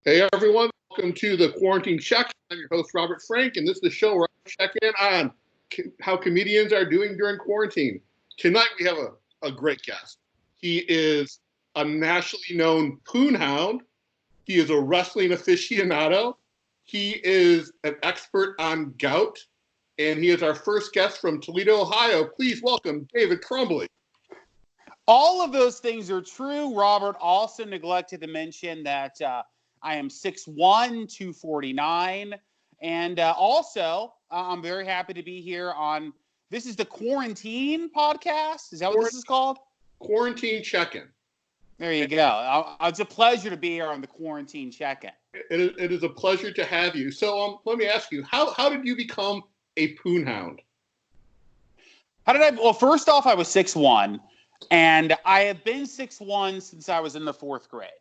Hey everyone, welcome to the Quarantine Check. I'm your host Robert Frank, and this is the show where I check in on how comedians are doing during quarantine. Tonight we have a great guest. He is a nationally known poon hound. He is a wrestling aficionado. He is an expert on gout, and he is our first guest from Toledo, Ohio. Please welcome David Crumbley. All of those things are true. Robert also neglected to mention that I am 6'1", 249. And also, I'm very happy to be here on, this is the Quarantine podcast. Is that what this is called? Quarantine Check-In. There you go. It's a pleasure to be here on the Quarantine Check-In. It is a pleasure to have you. So let me ask you, how did you become a poon hound? Well, first off, I was 6'1", and I have been 6'1" since I was in the fourth grade.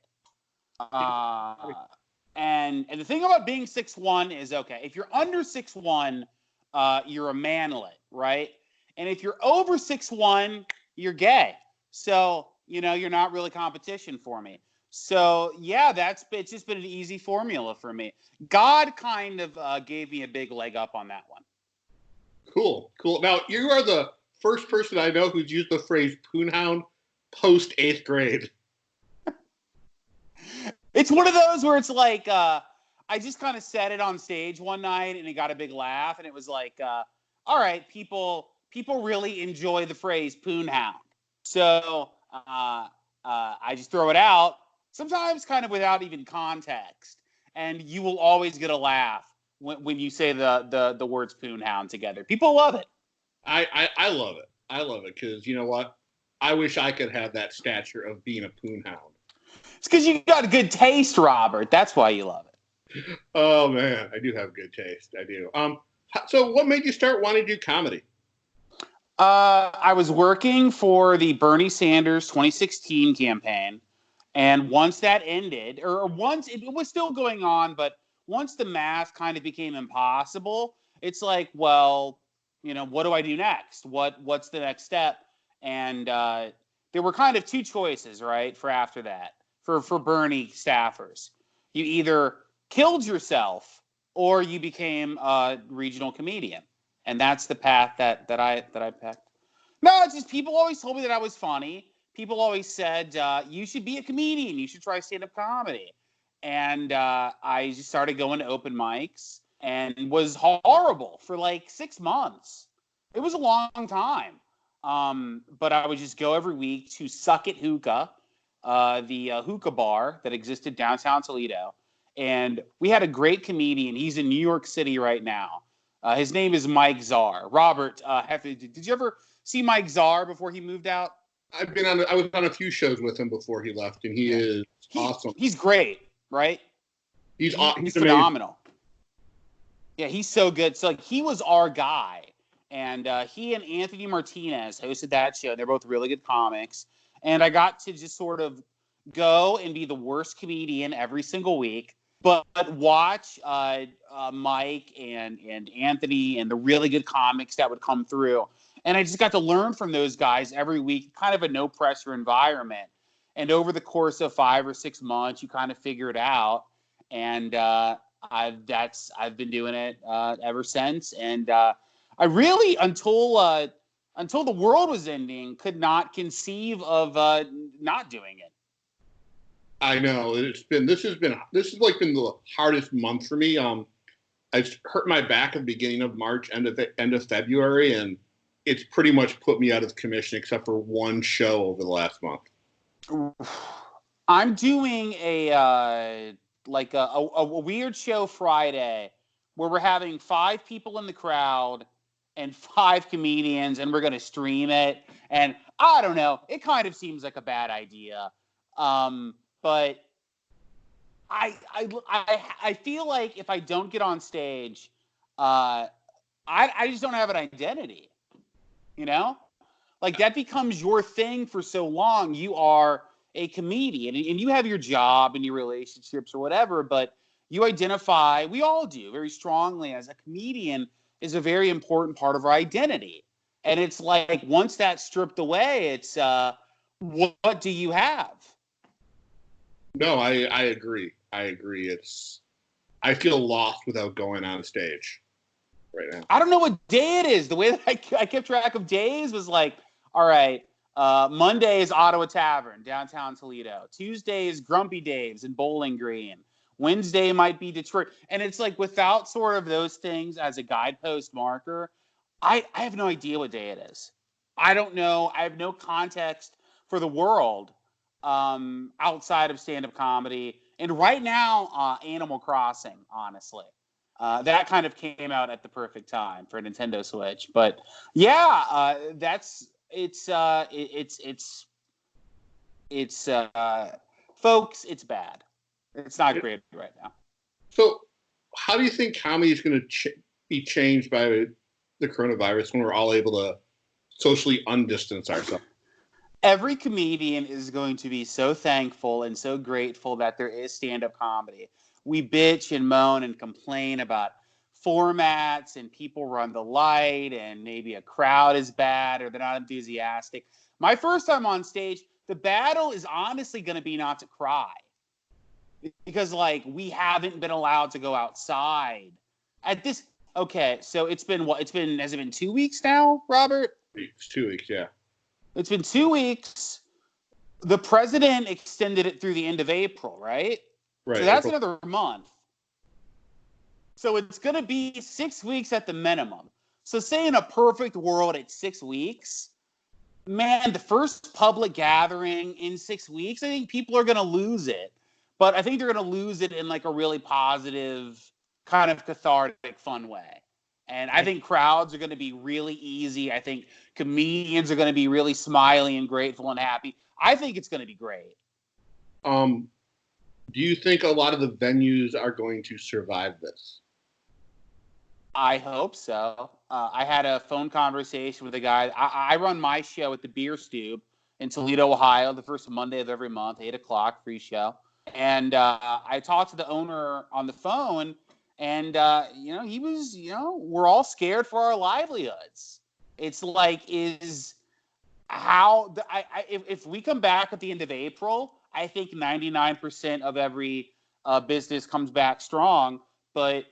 And the thing about being 6'1" is, okay, if you're under 6'1", you're a manlet, right? And if you're over 6'1", you're gay. So, you're not really competition for me. So, yeah, it's just been an easy formula for me. God kind of gave me a big leg up on that one. Cool. Now, you are the first person I know who's used the phrase poon hound post 8th grade. It's one of those where it's like, I just kind of said it on stage one night and it got a big laugh. And it was like, all right, people really enjoy the phrase poon hound. So I just throw it out, sometimes kind of without even context. And you will always get a laugh when you say the words poon hound together. People love it. I love it. I love it because, you know what? I wish I could have that stature of being a poon hound. It's because you got good taste, Robert. That's why you love it. Oh, man. I do have good taste. I do. So what made you start wanting to do comedy? I was working for the Bernie Sanders 2016 campaign. And once that ended, or once it was still going on, but once the math kind of became impossible, it's like, well, what do I do next? What's the next step? And there were kind of two choices, right, for after that, for Bernie staffers. You either killed yourself or you became a regional comedian. And that's the path that I picked. No, it's just people always told me that I was funny. People always said, you should be a comedian. You should try stand-up comedy. And I just started going to open mics and was horrible for like 6 months. It was a long time. But I would just go every week to Suck It Hookah, the hookah bar that existed downtown Toledo. And we had a great comedian. He's in New York City right now. His name is Mike Czar. Robert, did you ever see Mike Czar before he moved out? I was on a few shows with him before he left, and he is awesome. He's great, right? He's phenomenal. Yeah, he's so good. So he was our guy. And he and Anthony Martinez hosted that show. They're both really good comics. And I got to just sort of go and be the worst comedian every single week, but watch Mike and Anthony and the really good comics that would come through. And I just got to learn from those guys every week, kind of a no-pressure environment. And over the course of 5 or 6 months, you kind of figure it out. And I've been doing it ever since. And I really, until the world was ending, could not conceive of not doing it. I know this has been the hardest month for me. I hurt my back at the beginning of March, end of February, and it's pretty much put me out of commission except for one show over the last month. I'm doing a weird show Friday where we're having 5 people in the crowd and 5 comedians, and we're going to stream it. And I don't know, it kind of seems like a bad idea. But I feel like if I don't get on stage, I just don't have an identity, Like that becomes your thing for so long. You are a comedian, and you have your job and your relationships or whatever, but you identify, we all do, very strongly as a comedian is a very important part of our identity. And it's like, once that's stripped away, it's, what do you have? No, I agree. I agree. I feel lost without going on stage right now. I don't know what day it is. The way that I kept track of days was like, all right, Monday is Ottawa Tavern, downtown Toledo. Tuesday is Grumpy Dave's in Bowling Green. Wednesday might be Detroit. And it's like without sort of those things as a guidepost marker, I have no idea what day it is. I don't know. I have no context for the world outside of stand-up comedy. And right now, Animal Crossing, honestly. That kind of came out at the perfect time for Nintendo Switch. But yeah, folks, it's bad. It's not great right now. So how do you think comedy is going to be changed by the coronavirus when we're all able to socially undistance ourselves? Every comedian is going to be so thankful and so grateful that there is stand-up comedy. We bitch and moan and complain about formats and people run the light and maybe a crowd is bad or they're not enthusiastic. My first time on stage, the battle is honestly going to be not to cry. Because, like, we haven't been allowed to go outside. At this, okay, so has it been 2 weeks now, Robert? It's 2 weeks, yeah. It's been 2 weeks. The president extended it through the end of April, right? Right. So that's another month. So it's going to be 6 weeks at the minimum. So say in a perfect world at 6 weeks, man, the first public gathering in 6 weeks, I think people are going to lose it. But I think they're going to lose it in like a really positive, kind of cathartic, fun way. And I think crowds are going to be really easy. I think comedians are going to be really smiley and grateful and happy. I think it's going to be great. Do you think a lot of the venues are going to survive this? I hope so. I had a phone conversation with a guy. I run my show at the Beer Stube in Toledo, Ohio, the first Monday of every month, 8 o'clock, free show. And I talked to the owner on the phone, and he was, we're all scared for our livelihoods. It's like, if we come back at the end of April, I think 99% of every business comes back strong. But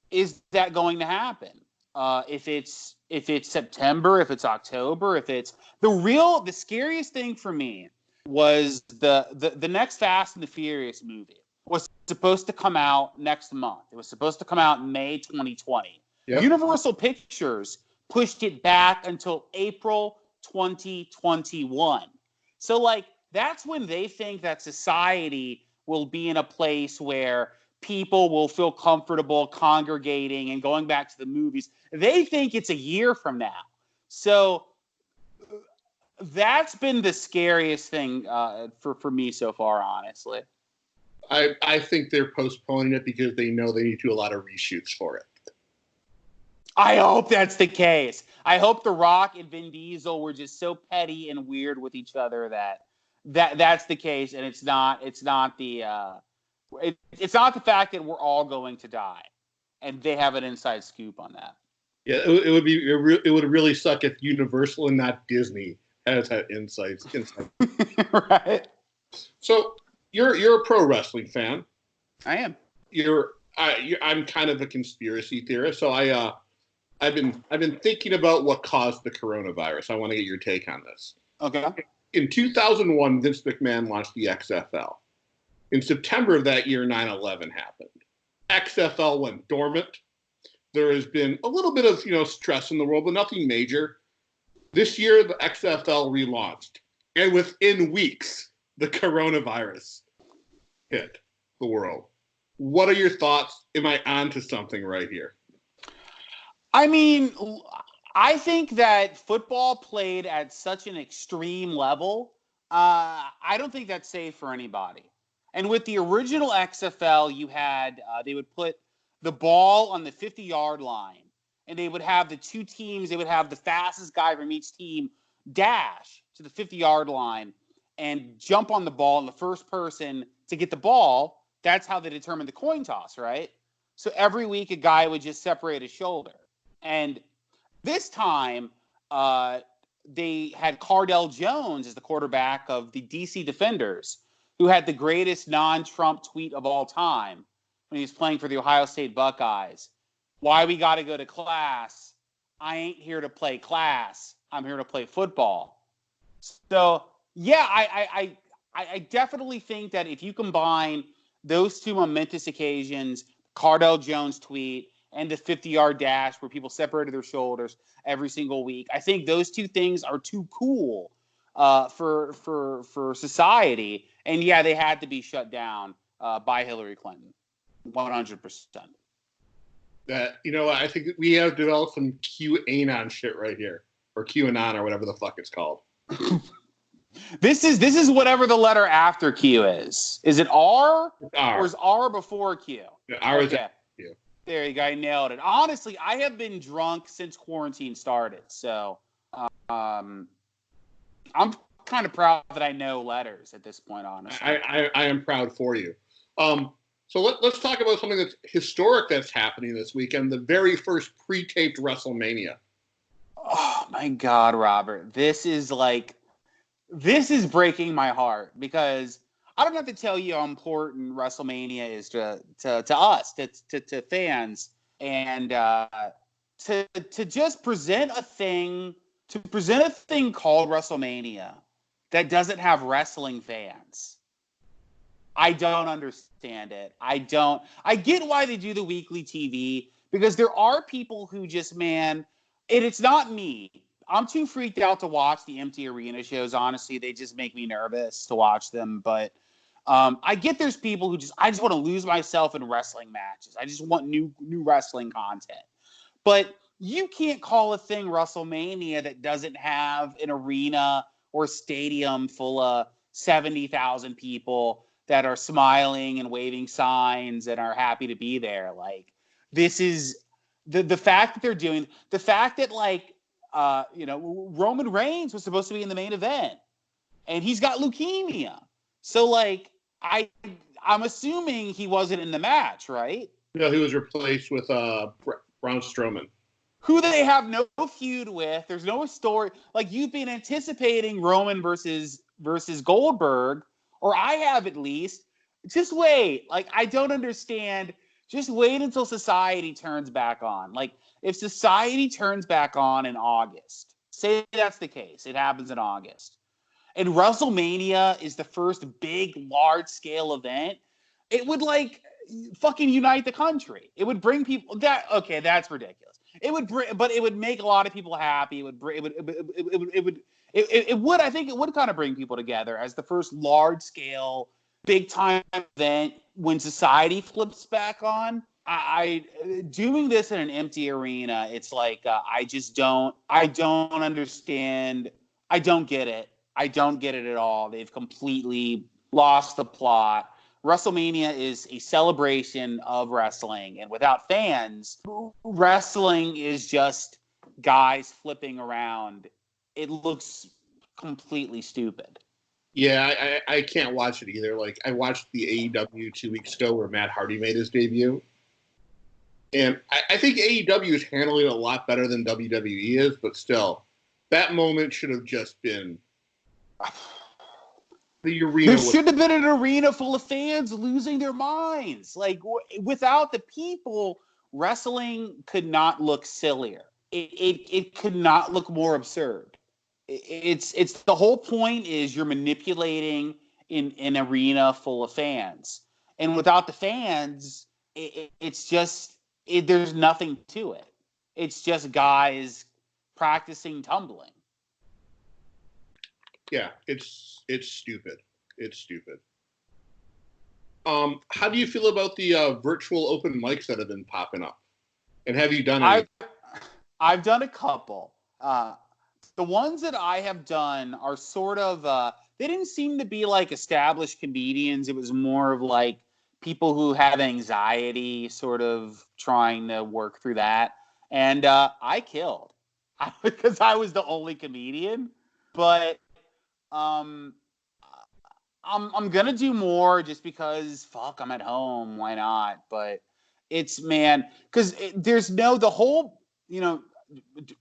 is that going to happen? If it's September, if it's October, if it's the scariest thing for me was the next Fast and the Furious movie was supposed to come out next month. It was supposed to come out in May 2020. Yep. Universal Pictures pushed it back until April 2021. So, like, that's when they think that society will be in a place where people will feel comfortable congregating and going back to the movies. They think it's a year from now. So that's been the scariest thing for me so far, honestly. I think they're postponing it because they know they need to do a lot of reshoots for it. I hope that's the case. I hope The Rock and Vin Diesel were just so petty and weird with each other that's the case, and it's not the fact that we're all going to die, and they have an inside scoop on that. Yeah, it would really suck if Universal and not Disney has had insights. Right. So you're a pro wrestling fan. I am. I'm kind of a conspiracy theorist. So I've been thinking about what caused the coronavirus. I want to get your take on this. Okay. In 2001, Vince McMahon launched the XFL. In September of that year, 9/11 happened. XFL went dormant. There has been a little bit of stress in the world, but nothing major. This year, the XFL relaunched, and within weeks, the coronavirus hit the world. What are your thoughts? Am I onto something right here? I mean, I think that football played at such an extreme level. I don't think that's safe for anybody. And with the original XFL, you had they would put the ball on the 50-yard line, and they would have the two teams. They would have the fastest guy from each team dash to the 50-yard line and jump on the ball, and the first person to get the ball, that's how they determined the coin toss, right? So every week a guy would just separate his shoulder. And this time they had Cardell Jones as the quarterback of the DC Defenders, who had the greatest non-Trump tweet of all time when he was playing for the Ohio State Buckeyes. Why we got to go to class? I ain't here to play class. I'm here to play football. So, yeah, I definitely think that if you combine those two momentous occasions, Cardell Jones' tweet and the 50-yard dash where people separated their shoulders every single week, I think those two things are too cool for society. And, yeah, they had to be shut down by Hillary Clinton, 100%. That, I think we have developed some QAnon shit right here, or QAnon or whatever the fuck it's called. This is whatever the letter after Q is. Is it R? R. Or is R before Q? R is after Q. There you go. I nailed it. Honestly, I have been drunk since quarantine started. So I'm kind of proud that I know letters at this point, honestly. I am proud for you. So let's talk about something that's historic that's happening this weekend, the very first pre-taped WrestleMania. Oh, my God, Robert. This is breaking my heart because I don't have to tell you how important WrestleMania is to us, to fans, and to just present a thing called WrestleMania that doesn't have wrestling fans. I don't understand it. I get why they do the weekly TV because there are people who just, man, and it's not me. I'm too freaked out to watch the empty arena shows. Honestly, they just make me nervous to watch them. But I get there's people who I just want to lose myself in wrestling matches. I just want new wrestling content. But you can't call a thing WrestleMania that doesn't have an arena or stadium full of 70,000 people that are smiling and waving signs and are happy to be there. Like, this is the fact that they're doing the fact that Roman Reigns was supposed to be in the main event and he's got leukemia. So I'm assuming he wasn't in the match, right? No, he was replaced with Braun Strowman, who they have no feud with. There's no story. Like, you've been anticipating Roman versus Goldberg, or I have at least. Just wait. Like, I don't understand. Just wait until society turns back on. Like, if society turns back on in August, say that's the case, it happens in August, and WrestleMania is the first big, large-scale event, it would, fucking unite the country. It would bring people that's ridiculous. It would make a lot of people happy. I think it would kind of bring people together as the first large-scale, big-time event when society flips back on. I doing this in an empty arena, it's like I don't understand. I don't get it. I don't get it at all. They've completely lost the plot. WrestleMania is a celebration of wrestling, and without fans, wrestling is just guys flipping around. It looks completely stupid. Yeah, I can't watch it either. Like, I watched the AEW 2 weeks ago where Matt Hardy made his debut. And I think AEW is handling it a lot better than WWE is, but still, that moment should have just been the arena. There should have been an arena full of fans losing their minds. Like, without the people, wrestling could not look sillier. It could not look more absurd. It's the whole point is you're manipulating in an arena full of fans, and without the fans, it's just there's nothing to it. It's just guys practicing tumbling. Yeah, it's stupid. It's stupid. How do you feel about the virtual open mics that have been popping up? And have you done any? I've done a couple. The ones that I have done are sort of they didn't seem to be like established comedians. It was more of like people who have anxiety sort of trying to work through that. And I killed because I was the only comedian. But I'm gonna do more just because fuck, I'm at home. Why not? But it's, man, because there's the whole,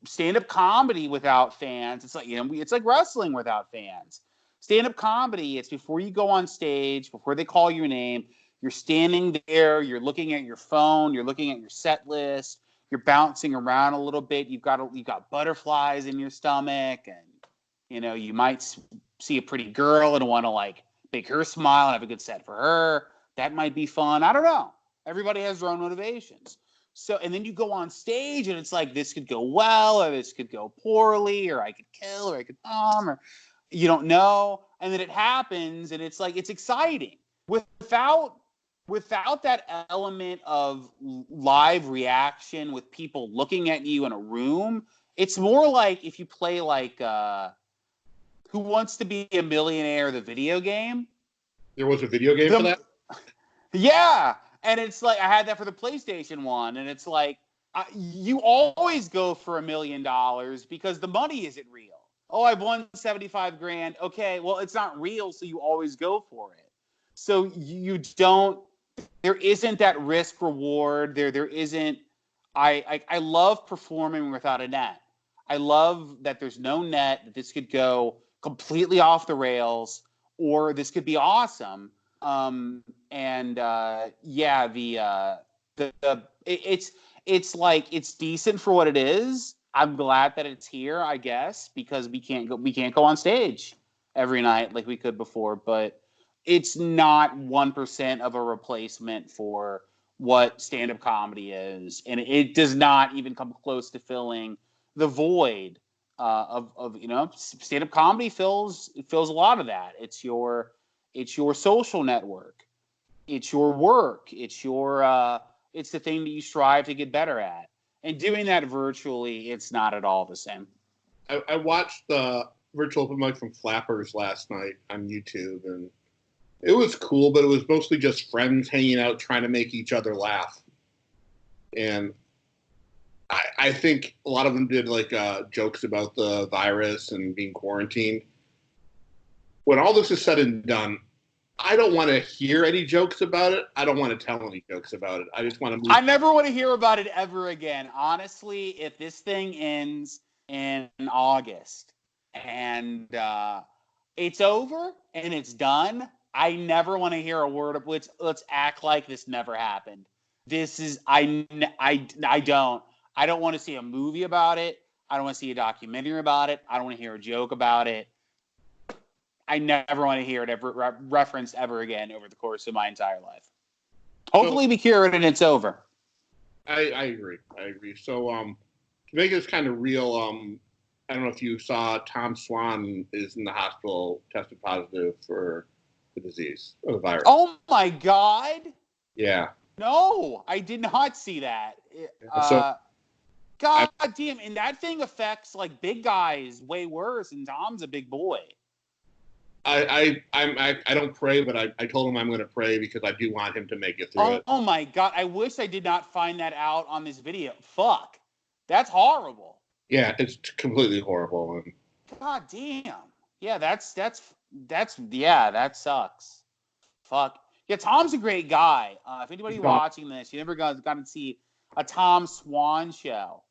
stand-up comedy without fans. It's like, it's like wrestling without fans. Stand-up comedy, it's before you go on stage, before they call your name, you're standing there, you're looking at your phone, you're looking at your set list, you're bouncing around a little bit, you've got butterflies in your stomach, and you might see a pretty girl and want to like make her smile and have a good set for her. That might be fun. I don't know. Everybody has their own motivations. So, and then you go on stage and it's like, this could go well, or this could go poorly, or I could kill, or I could bomb, or you don't know. And then it happens and it's like, it's exciting. Without that element of live reaction with people looking at you in a room, it's more like if you play like Who Wants to Be a Millionaire, the video game. There was a video game for that? Yeah. And it's like, I had that for the PlayStation 1. And it's like, you always go for $1 million because the money isn't real. Oh, I've won 75 grand. Okay, well, it's not real, so you always go for it. So there isn't that risk reward. There isn't, I love performing without a net. I love that there's no net, that this could go completely off the rails, or this could be awesome. It's like, it's decent for what it is. I'm glad that it's here, I guess, because we can't go on stage every night like we could before, but it's not 1% of a replacement for what stand-up comedy is, and it does not even come close to filling the void of stand-up comedy fills a lot of that. It's your social network, it's your work, it's the thing that you strive to get better at, and doing that virtually, it's not at all the same. I watched the virtual open mic from Flappers last night on YouTube, and it was cool, but it was mostly just friends hanging out trying to make each other laugh. And I think a lot of them did like jokes about the virus and being quarantined. When all this is said and done, I don't want to hear any jokes about it. I don't want to tell any jokes about it. I just want to move. I never want to hear about it ever again. Honestly, if this thing ends in August and it's over and it's done, I never want to hear a word of let's act like this never happened. This is I don't want to see a movie about it. I don't want to see a documentary about it. I don't want to hear a joke about it. I never want to hear it ever referenced ever again over the course of my entire life. Hopefully we cure it and it's over. I agree. So to make this kind of real, I don't know if you saw Tom Swan is in the hospital, tested positive for the disease or the virus. Oh my God. Yeah. No, I did not see that. God damn, and that thing affects like big guys way worse, and Tom's a big boy. I don't pray, but I told him I'm going to pray because I do want him to make it through it. Oh my God, I wish I did not find that out on this video. Fuck, that's horrible. Yeah, it's completely horrible. God damn. Yeah, that sucks. Fuck. Yeah, Tom's a great guy. If anybody watching this, you never got to see a Tom Swan show.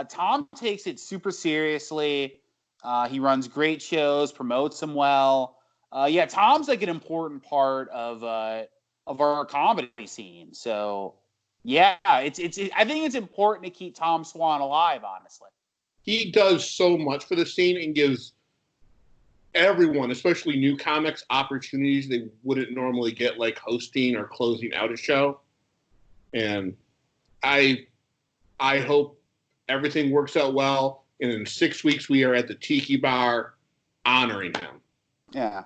Tom takes it super seriously. He runs great shows, promotes them well. Tom's like an important part of our comedy scene. So yeah, it's I think it's important to keep Tom Swan alive, honestly. He does so much for the scene and gives everyone, especially new comics, opportunities they wouldn't normally get, like hosting or closing out a show. And I hope everything works out well. And in 6 weeks, we are at the Tiki Bar honoring him. Yeah.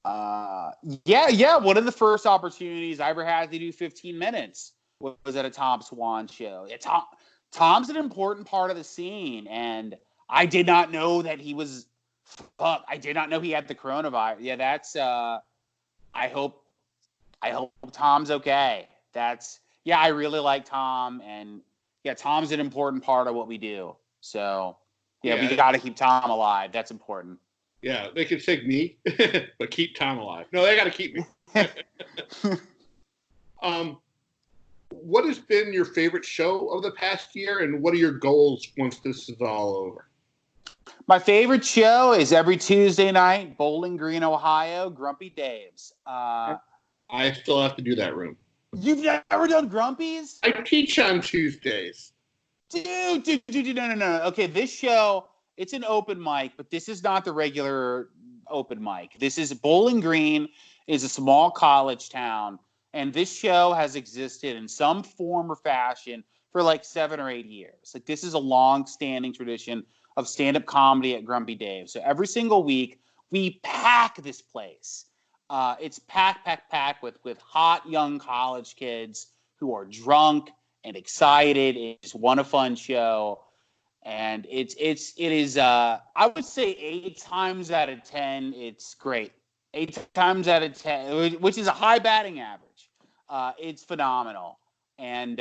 One of the first opportunities I ever had to do 15 minutes was at a Tom Swan show. Tom's an important part of the scene, and I did not know that he was. Fuck! I did not know he had the coronavirus. Yeah, that's. I hope Tom's okay. I really like Tom, and Tom's an important part of what we do. So we got to keep Tom alive. That's important. Yeah, they can take me, but keep Tom alive. No, they got to keep me. What has been your favorite show of the past year, and what are your goals once this is all over? My favorite show is every Tuesday night, Bowling Green, Ohio, Grumpy Dave's. I still have to do that room. You've never done Grumpy's? I teach on Tuesdays. Dude, no. Okay, this show, it's an open mic, but this is not the regular open mic. This is Bowling Green is a small college town, and this show has existed in some form or fashion for like 7 or 8 years. Like, this is a long-standing tradition of stand-up comedy at Grumpy Dave. So every single week, we pack this place. It's packed with hot young college kids who are drunk and excited. It's one a fun show, and it is. I would say 8 times out of 10, it's great. 8 times out of 10, which is a high batting average. It's phenomenal, and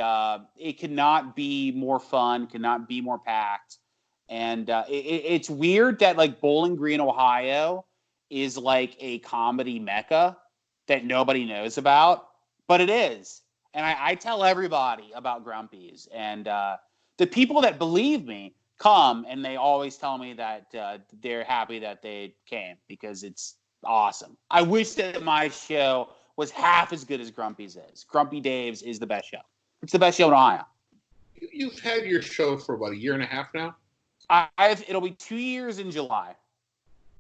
it cannot be more fun. Cannot be more packed, and it's weird that like Bowling Green, Ohio, is like a comedy mecca that nobody knows about, but it is. And I tell everybody about Grumpy's, and the people that believe me come, and they always tell me that they're happy that they came because it's awesome. I wish that my show was half as good as Grumpy's is. Grumpy Dave's is the best show. It's the best show in Ohio. You've had your show for about 1.5 years now? It'll be 2 years in July.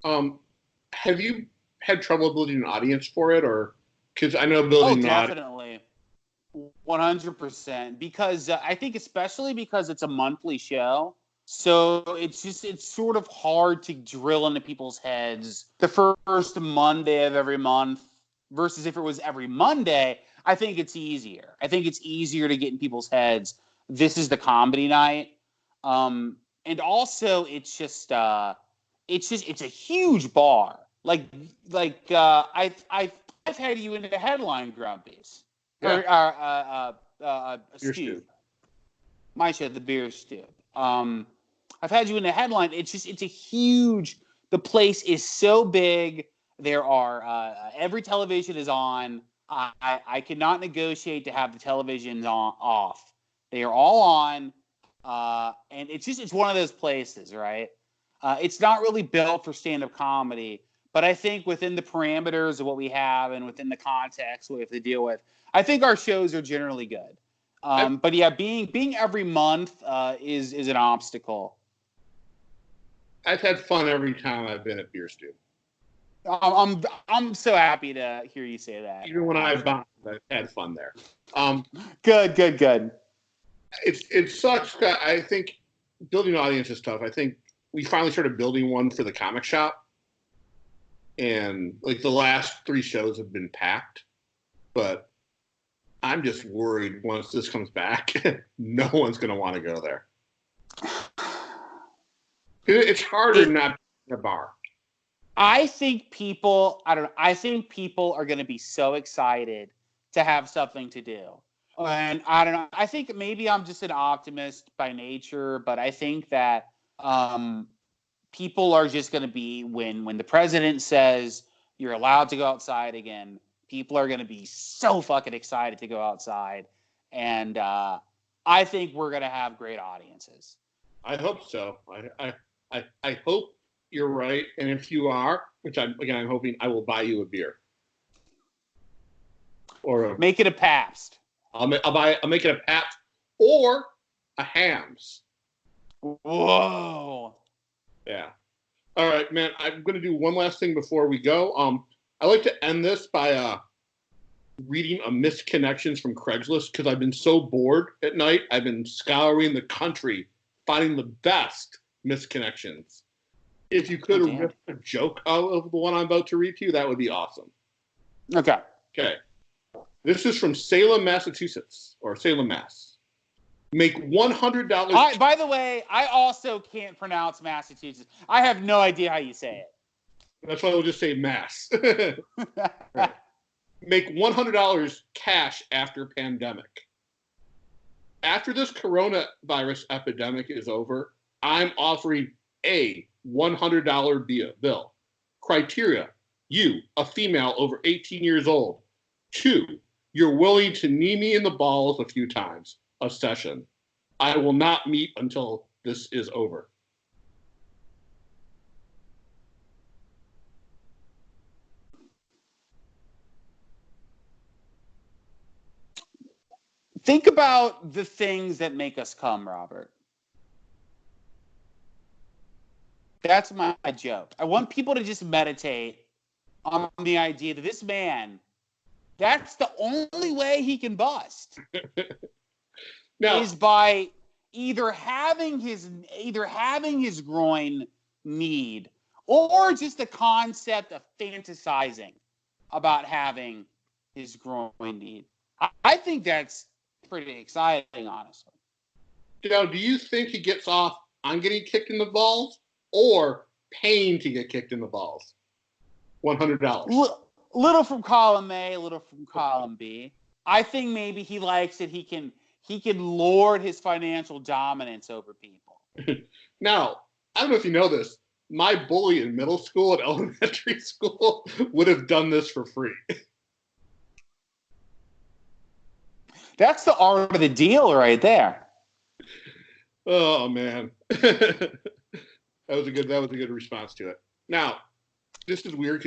Have you had trouble building an audience for it, or because I know building an audience? Definitely. 100%, because I think especially because it's a monthly show, so it's sort of hard to drill into people's heads the first Monday of every month versus if it was every Monday. I think it's easier. I think it's easier to get in people's heads. This is the comedy night, and also it's a huge bar. I've had you in the headline Grumpy's. Yeah. Stew. My show, the Beer Stew. I've had you in the headline. It's a huge. The place is so big. There are every television is on. I cannot negotiate to have the televisions off. They are all on, and it's one of those places, right? It's not really built for stand-up comedy, but I think within the parameters of what we have and within the context we have to deal with, I think our shows are generally good. But yeah, being every month is an obstacle. I've had fun every time I've been at Beer Stew. I'm so happy to hear you say that. Even when I've had fun there. Good. It sucks. I think building an audience is tough. I think we finally started building one for the comic shop, and like the last 3 shows have been packed, but I'm just worried once this comes back, no one's going to want to go there. It's harder not in a bar. I think people are going to be so excited to have something to do. And I don't know. I think maybe I'm just an optimist by nature, but I think that people are just going to be, when the president says you're allowed to go outside again, people are going to be so fucking excited to go outside. And I think we're going to have great audiences. I hope so. I hope you're right. And if you are, which I'm hoping, I will buy you a beer. Or make it a Pabst. I'll make it a Pabst or a Hams. Whoa. Yeah. All right, man. I'm going to do one last thing before we go. I like to end this by reading a missed connections from Craigslist because I've been so bored at night. I've been scouring the country, finding the best missed connections. If you could rip a joke out of the one I'm about to read to you, that would be awesome. Okay. This is from Salem, Massachusetts, or Salem, Mass. Make $100. By the way, I also can't pronounce Massachusetts. I have no idea how you say it. That's why we'll just say Mass. Right. Make $100 cash after pandemic. After this coronavirus epidemic is over, I'm offering a $100 bill. Criteria: you, a female over 18 years old. 2, you're willing to knee me in the balls a few times a session. I will not meet until this is over. Think about the things that make us come, Robert. That's my joke. I want people to just meditate on the idea that this man, that's the only way he can bust. Now, is by either having his groin need, or just the concept of fantasizing about having his groin need. I think that's pretty exciting, honestly. now, do you think he gets off on getting kicked in the balls or paying to get kicked in the balls? $100. Little from column A, little from column B. I think maybe he likes that he can lord his financial dominance over people. Now, I don't know if you know this. My bully in middle school and elementary school would have done this for free. That's the art of the deal right there. Oh man. that was a good response to it. Now, this is weird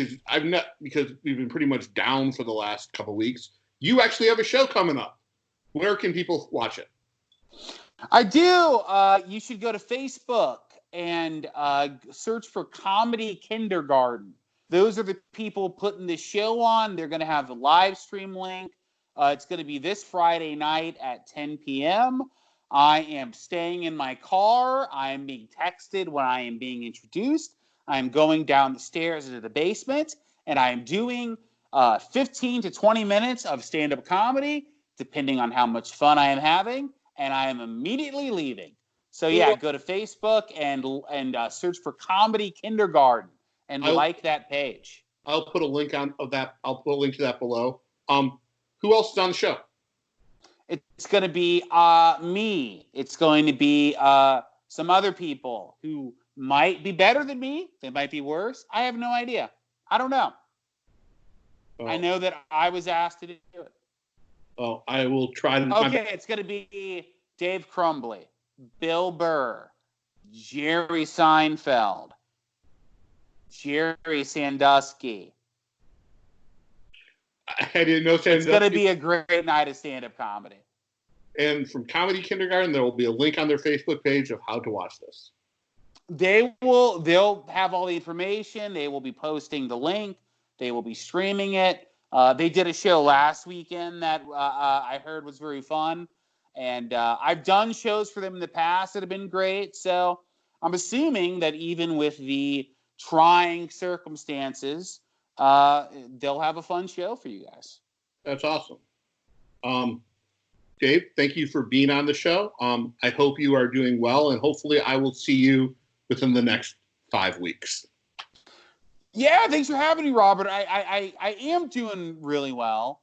because we've been pretty much down for the last couple weeks. You actually have a show coming up. Where can people watch it? I do. You should go to Facebook and search for Comedy Kindergarten. Those are the people putting this show on. They're going to have the live stream link. It's going to be this Friday night at 10 p.m. I am staying in my car. I am being texted when I am being introduced. I am going down the stairs into the basement, and I am doing 15 to 20 minutes of stand-up comedy, depending on how much fun I am having, and I am immediately leaving. So yeah, go to Facebook and search for Comedy Kindergarten and like that page. I'll put a link I'll put a link to that below. Who else is on the show? It's going to be me. It's going to be some other people who might be better than me. They might be worse. I have no idea. I don't know. Oh. I know that I was asked to do it. Oh, I will try to. Okay, it's going to be Dave Crumbley, Bill Burr, Jerry Seinfeld, Jerry Sandusky. I didn't know Sandusky. It's going to be a great night of stand-up comedy. And from Comedy Kindergarten, there will be a link on their Facebook page of how to watch this. They'll have all the information. They will be posting the link. They will be streaming it. They did a show last weekend that I heard was very fun. And I've done shows for them in the past that have been great. So I'm assuming that even with the trying circumstances, they'll have a fun show for you guys. That's awesome. Dave, thank you for being on the show. I hope you are doing well, and hopefully I will see you within the next 5 weeks. Yeah, thanks for having me, Robert. I am doing really well.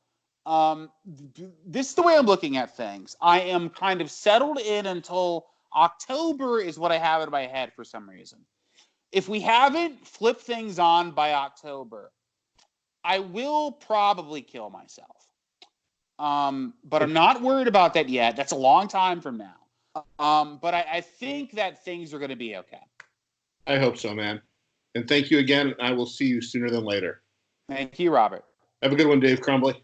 This is the way I'm looking at things. I am kind of settled in until October is what I have in my head for some reason. If we haven't flipped things on by October, I will probably kill myself. But I'm not worried about that yet. That's a long time from now. But I think that things are going to be okay. I hope so, man. And thank you again. I will see you sooner than later. Thank you, Robert. Have a good one, Dave Crumbley.